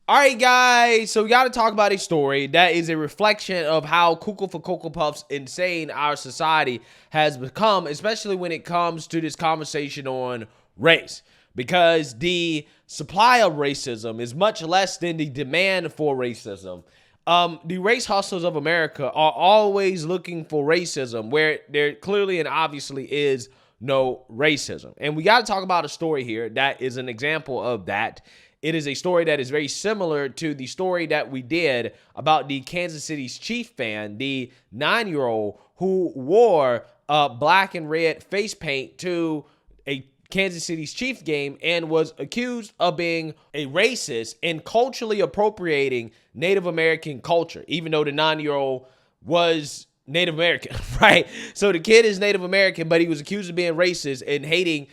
All right, guys, so we got to talk about a story that is a reflection of how Cuckoo for Cocoa Puffs insane our society has become, especially when it comes to this conversation on race. Because the supply of racism is much less than the demand for racism. The race hustlers of America are always looking for racism where there clearly and obviously is no racism. And we got to talk about a story here that is an example of that. It is a story that is very similar to the story that we did about the Kansas City's Chief fan, the 9-year-old who wore black and red face paint to a Kansas City's Chiefs game and was accused of being a racist and culturally appropriating Native American culture, even though the 9-year-old was Native American, right? So the kid is Native American, but he was accused of being racist and hating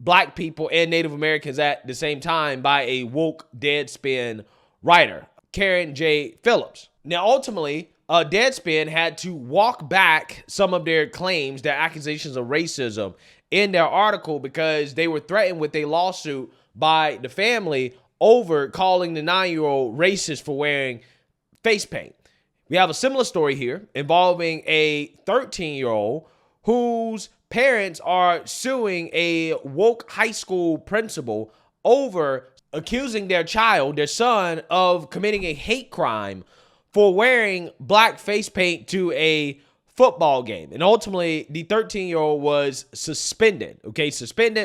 Black people and Native Americans at the same time by a woke Deadspin writer, Karen J. Phillips. Now, ultimately, Deadspin had to walk back some of their claims, their accusations of racism in their article because they were threatened with a lawsuit by the family over calling the 9-year-old racist for wearing face paint. We have a similar story here involving a 13-year-old whose parents are suing a woke high school principal over accusing their child, their son, of committing a hate crime for wearing black face paint to a football game. And ultimately, the 13-year-old was suspended,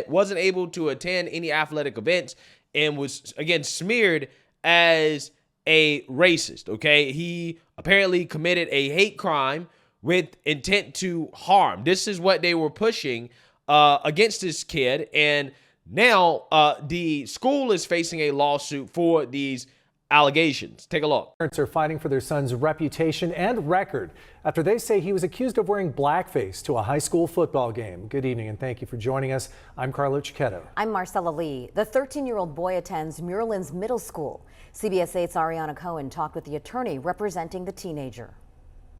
wasn't able to attend any athletic events and was, again, smeared as a racist, He apparently committed a hate crime with intent to harm. This is what they were pushing against this kid. And now the school is facing a lawsuit for these allegations. Take a look. Parents are fighting for their son's reputation and record after they say he was accused of wearing blackface to a high school football game. Good evening and thank you for joining us. I'm Carlo Cicchetto. I'm Marcella Lee. The 13-year-old boy attends Muirlands Middle School. CBS 8's Ariana Cohen talked with the attorney representing the teenager.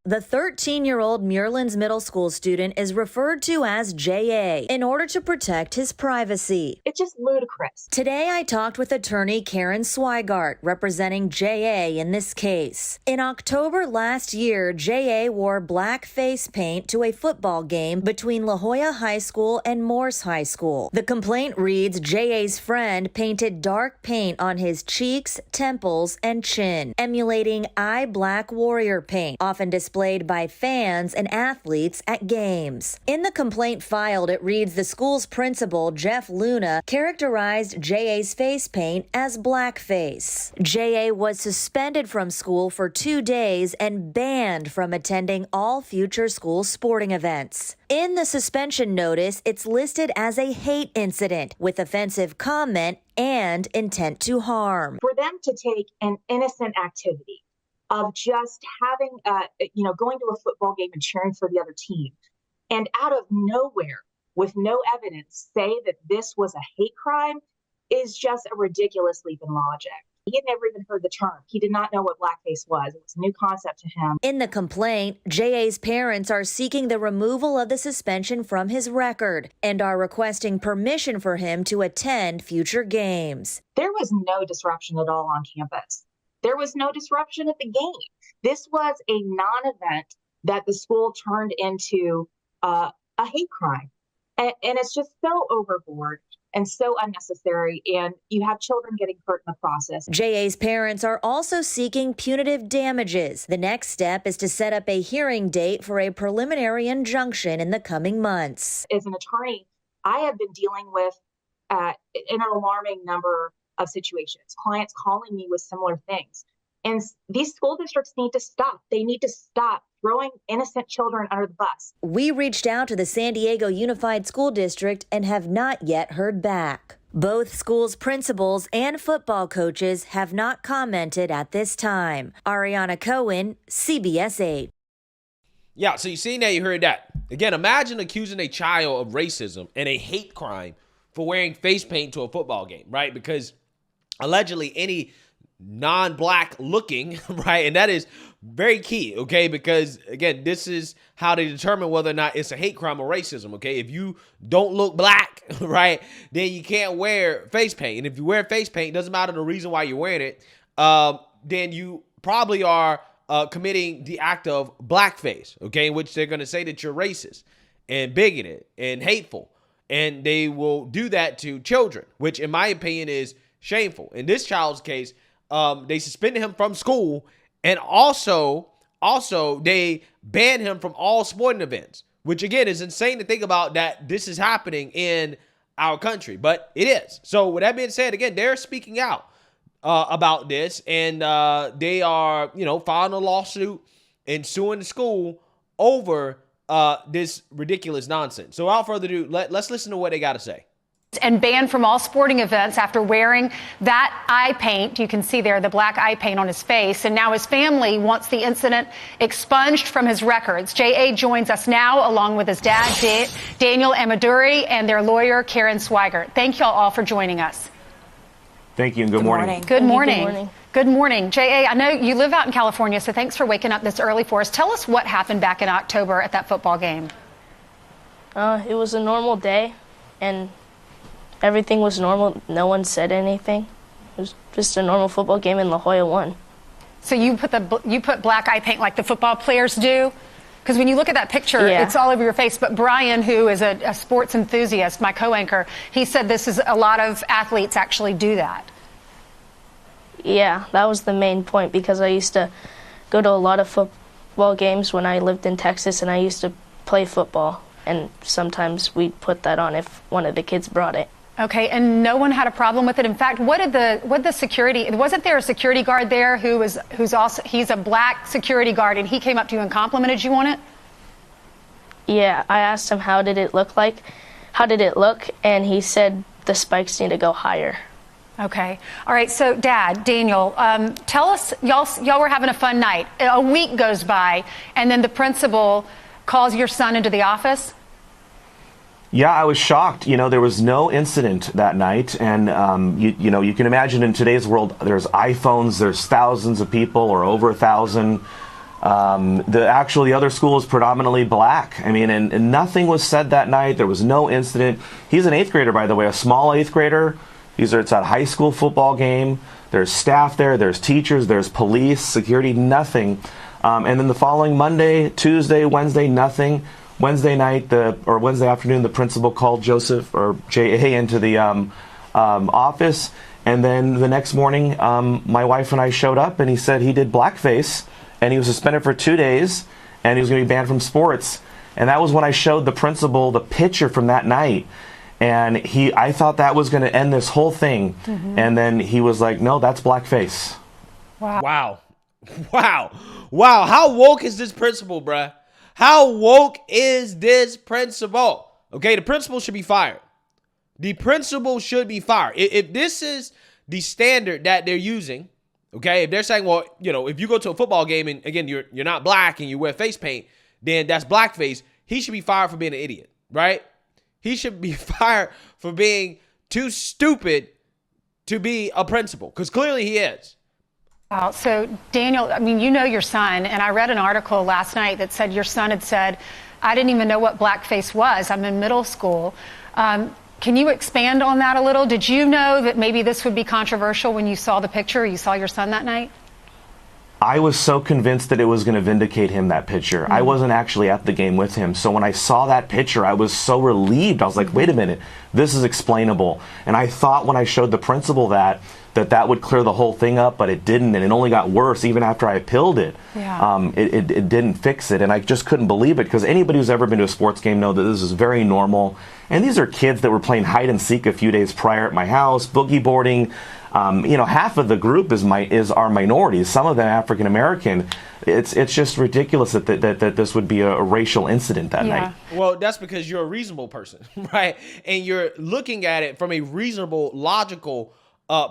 The 13-year-old Muirlands Middle School student is referred to as J.A. in order to protect his privacy. It's just ludicrous. Today, I talked with attorney Karen Swigart, representing J.A. in this case. In October last year, J.A. wore black face paint to a football game between La Jolla High School and Morse High School. The complaint reads J.A.'s friend painted dark paint on his cheeks, temples, and chin, emulating eye black warrior paint, often displayed by fans and athletes at games. In the complaint filed, it reads the school's principal, Jeff Luna, characterized J.A.'s face paint as blackface. J.A. was suspended from school for 2 days and banned from attending all future school sporting events. In the suspension notice, it's listed as a hate incident with offensive comment and intent to harm. For them to take an innocent activity of just having, going to a football game and cheering for the other team, and out of nowhere, with no evidence, say that this was a hate crime is just a ridiculous leap in logic. He had never even heard the term. He did not know what blackface was. It was a new concept to him. In the complaint, J.A.'s parents are seeking the removal of the suspension from his record and are requesting permission for him to attend future games. There was no disruption at all on campus. There was no disruption at the game. This was a non-event that the school turned into a hate crime. And it's just so overboard and so unnecessary. And you have children getting hurt in the process. J.A.'s parents are also seeking punitive damages. The next step is to set up a hearing date for a preliminary injunction in the coming months. As an attorney, I have been dealing with an alarming number of situations, clients calling me with similar things. And these school districts need to stop. They need to stop throwing innocent children under the bus. We reached out to the San Diego Unified School District and have not yet heard back. Both schools' principals and football coaches have not commented at this time. Ariana Cohen, CBS 8. Yeah, so you seen that, you heard that. Again, imagine accusing a child of racism and a hate crime for wearing face paint to a football game, right? Because allegedly any non-black looking, right? And that is very key, because again, this is how they determine whether or not it's a hate crime or racism, If you don't look black, right, then you can't wear face paint. And if you wear face paint, it doesn't matter the reason why you're wearing it. then you probably are committing the act of blackface, okay, in which they're going to say that you're racist and bigoted and hateful. And they will do that to children, which in my opinion is shameful. In this child's case, they suspended him from school, and also they banned him from all sporting events, which again is insane to think about that this is happening in our country, but it is. So with that being said, again, they're speaking out about this, and they are, filing a lawsuit and suing the school over this ridiculous nonsense. So without further ado, let's listen to what they got to say. And banned from all sporting events after wearing that eye paint. You can see there the black eye paint on his face. And now his family wants the incident expunged from his records. J.A. joins us now along with his dad, Daniel Amaduri, and their lawyer, Karen Swigert. Thank you all for joining us. Thank you and good morning. Good morning. Good morning. J.A., I know you live out in California, so thanks for waking up this early for us. Tell us what happened back in October at that football game. It was a normal day, and everything was normal. No one said anything. It was just a normal football game, and La Jolla won. So you put black eye paint like the football players do? Because when you look at that picture, It's all over your face. But Brian, who is a sports enthusiast, my co-anchor, he said this is a lot of athletes actually do that. Yeah, that was the main point, because I used to go to a lot of football games when I lived in Texas, and I used to play football. And sometimes we'd put that on if one of the kids brought it. Okay, and no one had a problem with it. In fact, wasn't there a security guard there he's a black security guard, and he came up to you and complimented you on it? Yeah, I asked him how did it look, and he said the spikes need to go higher. Okay. All right. So, Dad, Daniel, tell us, y'all were having a fun night. A week goes by, and then the principal calls your son into the office. Yeah, I was shocked. There was no incident that night. And, you can imagine in today's world, there's iPhones, there's thousands of people, or over 1,000. The other school is predominantly black. And nothing was said that night. There was no incident. He's an 8th grader, by the way, a small 8th grader. It's a high school football game. There's staff there, there's teachers, there's police, security, nothing. And then the following Monday, Tuesday, Wednesday, nothing. Wednesday afternoon, the principal called Joseph or J.A. into the office. And then the next morning, my wife and I showed up, and he said he did blackface, and he was suspended for 2 days, and he was going to be banned from sports. And that was when I showed the principal the picture from that night. And I thought that was going to end this whole thing. Mm-hmm. And then he was like, no, that's blackface. Wow. How woke is this principal, bruh? How woke is this principal? Okay, the principal should be fired. If this is the standard that they're using, okay, if they're saying, well, if you go to a football game and, again, you're not black and you wear face paint, then that's blackface, he should be fired for being an idiot, right? He should be fired for being too stupid to be a principal, because clearly he is. Wow. So, Daniel, your son, and I read an article last night that said your son had said, I didn't even know what blackface was. I'm in middle school. Can you expand on that a little? Did you know that maybe this would be controversial when you saw the picture, you saw your son that night? I was so convinced that it was going to vindicate him, that picture. Mm-hmm. I wasn't actually at the game with him. So when I saw that picture, I was so relieved. I was like, wait a minute, this is explainable. And I thought when I showed the principal that would clear the whole thing up, but it didn't. And it only got worse even after I appealed it. Yeah. It didn't fix it. And I just couldn't believe it, because anybody who's ever been to a sports game know that this is very normal. And these are kids that were playing hide and seek a few days prior at my house, boogie boarding. Half of the group is our minorities, some of them African American. It's just ridiculous that this would be a racial incident that night. Well, that's because you're a reasonable person, right? And you're looking at it from a reasonable, logical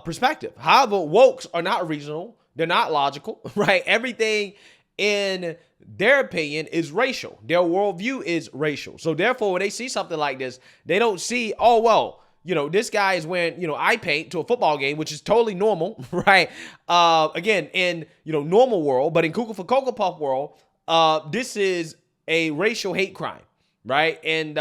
perspective. However, wokes are not reasonable. They're not logical, right? Everything in their opinion is racial. Their worldview is racial. So therefore, when they see something like this, they don't see, oh, well, this guy is wearing, eye paint to a football game, which is totally normal, right? Again, in, normal world, but in Cuckoo for Cocoa Puff world, this is a racial hate crime, right? And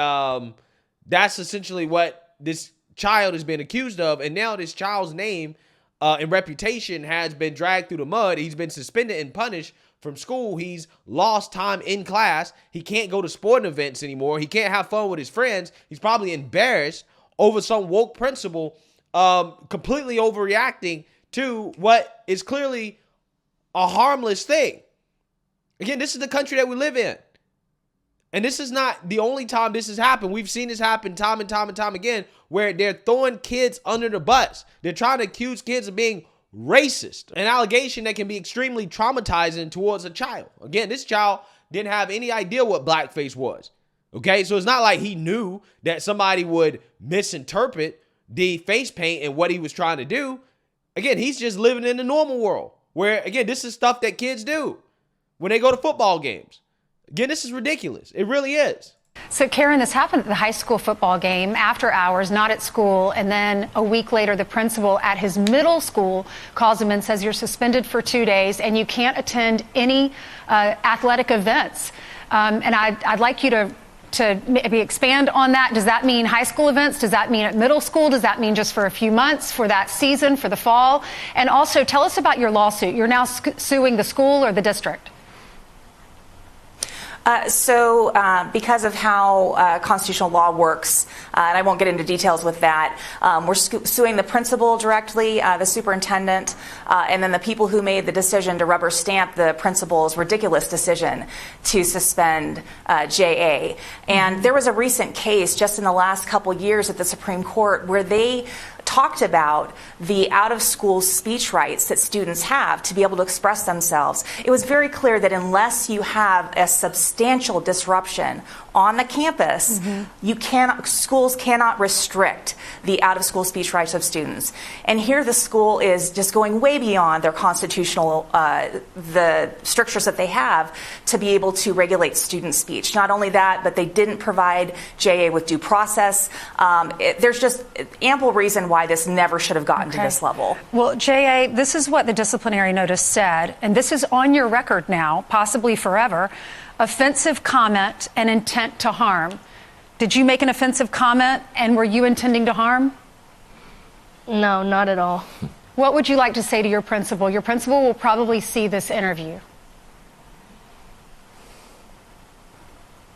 that's essentially what this child is being accused of. And now this child's name and reputation has been dragged through the mud. He's been suspended and punished from school. He's lost time in class. He can't go to sporting events anymore. He can't have fun with his friends. He's probably embarrassed over some woke principal completely overreacting to what is clearly a harmless thing. Again, this is the country that we live in. And this is not the only time this has happened. We've seen this happen time and time and time again, where they're throwing kids under the bus. They're trying to accuse kids of being racist, an allegation that can be extremely traumatizing towards a child. Again, this child didn't have any idea what blackface was. Okay, so it's not like he knew that somebody would misinterpret the face paint and what he was trying to do. Again, he's just living in the normal world where, again, this is stuff that kids do when they go to football games. Again, this is ridiculous. It really is. So, Karen, this happened at the high school football game after hours, not at school. And then a week later, the principal at his middle school calls him and says, you're suspended for 2 days and you can't attend any athletic events. And I'd like you to maybe expand on that. Does that mean high school events? Does that mean at middle school? Does that mean just for a few months, for that season, for the fall? And also tell us about your lawsuit. You're now suing the school or the district? Because of how constitutional law works, and I won't get into details with that, we're suing the principal directly, the superintendent, and then the people who made the decision to rubber stamp the principal's ridiculous decision to suspend JA. And there was a recent case just in the last couple years at the Supreme Court where they talked about the out-of-school speech rights that students have to be able to express themselves. It was very clear that unless you have a substantial disruption on the campus, schools cannot restrict the out-of-school speech rights of students. And here the school is just going way beyond their constitutional, the strictures that they have to be able to regulate student speech. Not only that, but they didn't provide JA with due process. There's just ample reason why this never should have gotten to this level. Well, JA, this is what the disciplinary notice said, and this is on your record now, possibly forever. Offensive comment and intent to harm. Did you make an offensive comment, and were you intending to harm? No, not at all. What would you like to say to your principal? Your principal will probably see this interview.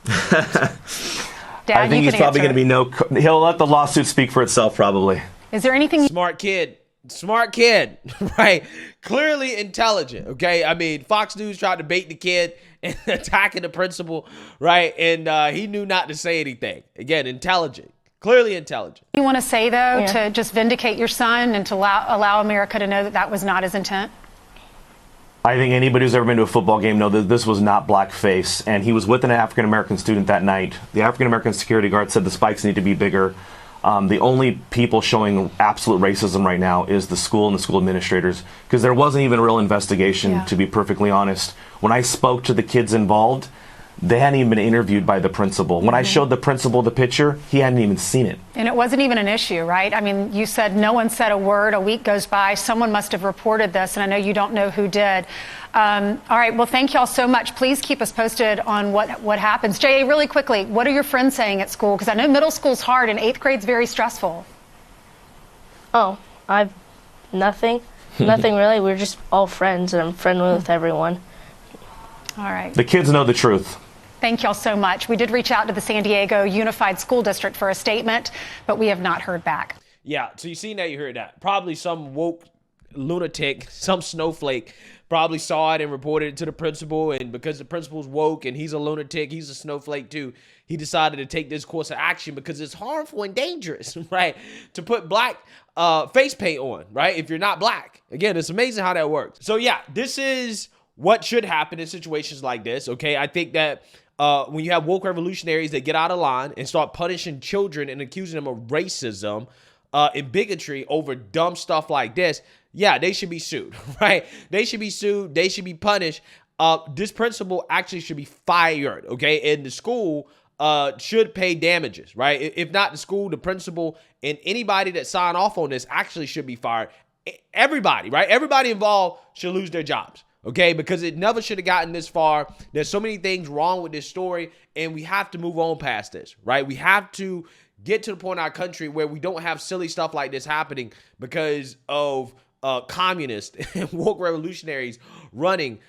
Dad, I think he's probably going to be he'll let the lawsuit speak for itself, probably. Is there anything? Smart kid, right? Clearly intelligent, okay? I mean, Fox News tried to bait the kid and attacking the principal, right? And he knew not to say anything. Again, intelligent, clearly intelligent. You want to say, though, to just vindicate your son and to allow America to know that that was not his intent? I think anybody who's ever been to a football game knows that this was not blackface, and he was with an African-American student that night. The African-American security guard said the spikes need to be bigger. The only people showing absolute racism right now is the school and the school administrators, because there wasn't even a real investigation, to be perfectly honest. When I spoke to the kids involved, they hadn't even been interviewed by the principal. When I showed the principal the picture, he hadn't even seen it. And it wasn't even an issue, right? I mean, you said no one said a word. A week goes by. Someone must have reported this, and I know you don't know who did. All right. Well, thank you all so much. Please keep us posted on what happens. JA, really quickly, what are your friends saying at school? Because I know middle school's hard and 8th grade's very stressful. Oh, I've nothing. Nothing really. We're just all friends, and I'm friendly with everyone. All right. The kids know the truth. Thank y'all so much. We did reach out to the San Diego Unified School District for a statement, but we have not heard back. Yeah, so you seen that, you heard that. Probably some woke lunatic, some snowflake, probably saw it and reported it to the principal, and because the principal's woke and he's a lunatic, he's a snowflake too, he decided to take this course of action because it's harmful and dangerous, right, to put black face paint on, right, if you're not black. Again, it's amazing how that works. So yeah, this is what should happen in situations like this, okay? I think that when you have woke revolutionaries that get out of line and start punishing children and accusing them of racism and bigotry over dumb stuff like this, yeah, they should be sued, right? They should be sued. They should be punished. This principal actually should be fired, okay? And the school should pay damages, right? If not the school, the principal, and anybody that signed off on this actually should be fired. Everybody, right? Everybody involved should lose their jobs. Okay, because it never should have gotten this far. There's so many things wrong with this story, and we have to move on past this, right? We have to get to the point in our country where we don't have silly stuff like this happening because of communists and woke revolutionaries running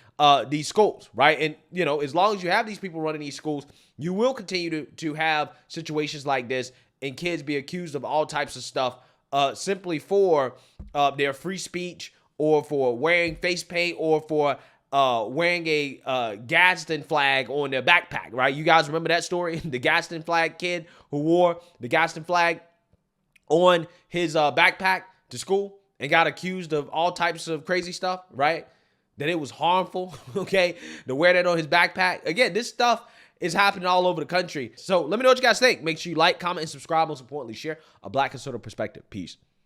these schools, right? And, you know, as long as you have these people running these schools, you will continue to have situations like this and kids be accused of all types of stuff simply for their free speech or for wearing face paint or for wearing a Gadsden flag on their backpack, right? You guys remember that story? The Gadsden flag kid who wore the Gadsden flag on his backpack to school and got accused of all types of crazy stuff, right? That it was harmful, okay, to wear that on his backpack. Again, this stuff is happening all over the country. So let me know what you guys think. Make sure you like, comment, and subscribe. Most importantly, share a Black conservative perspective. Peace.